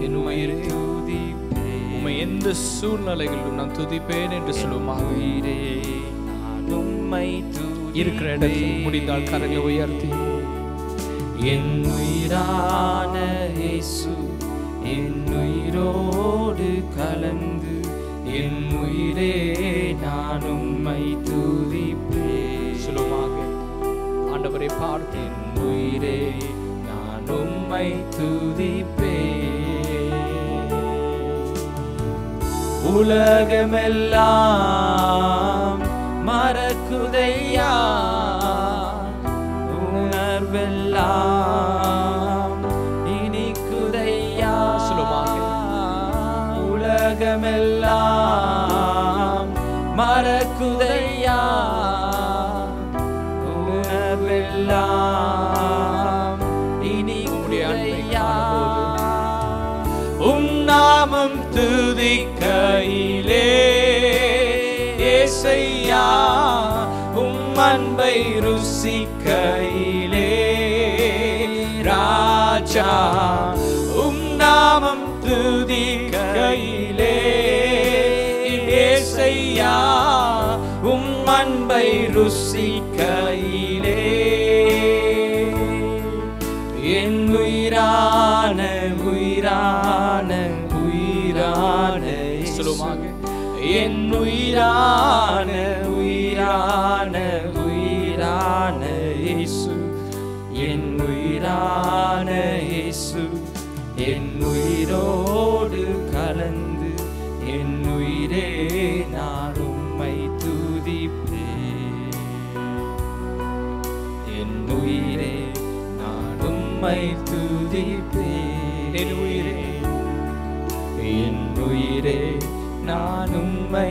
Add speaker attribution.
Speaker 1: என் உயிரே உம்மை எந்த சூழ்நிலைகளிலும் நான் துதிப்பேன் என்று சொல்லுமாக. இருக்கிற இடத்தில் முடிந்தால் கரங்களை உயர்த்தி
Speaker 2: என் உயிரான இயேசு என் உயிரோடு கலந்து என் உயிரே நான் உம்மை துதிப்பேன்.
Speaker 1: சொல்லுமாக ஆண்டவரை பார்த்து
Speaker 2: என் உயிரே நான் உம்மை துதிப்பேன். உலகமெல்லாம் மறக்குதையா உணர்வெல்லாம் இனிக்குதையா.
Speaker 1: சொல்லுமாக
Speaker 2: உலகமெல்லாம் மறக்குதையா உணர்வெல்லாம் இனிக்குதையா. உம் நாமம் துதிக்கையிலே ஏசையா உம் அன்பை ருசிக்கையிலே ராஜா உம் நாமம் துதிக்கையிலே ஏசையா உம் அன்பை ருசிக்கையிலே என் உயிரான உயிரான உயிரான
Speaker 1: சொல்லுமாக
Speaker 2: என் உயிரான உயிரான உயிரான இயேசு என் உயிரான இயேசு என் உயிரோடு கலந்து என் உயிரே நான் உம்மை துதிப்பேன். என் உயிரே நான் உம்மை துதிப்பேன். என் உயிரே நான் உம்மை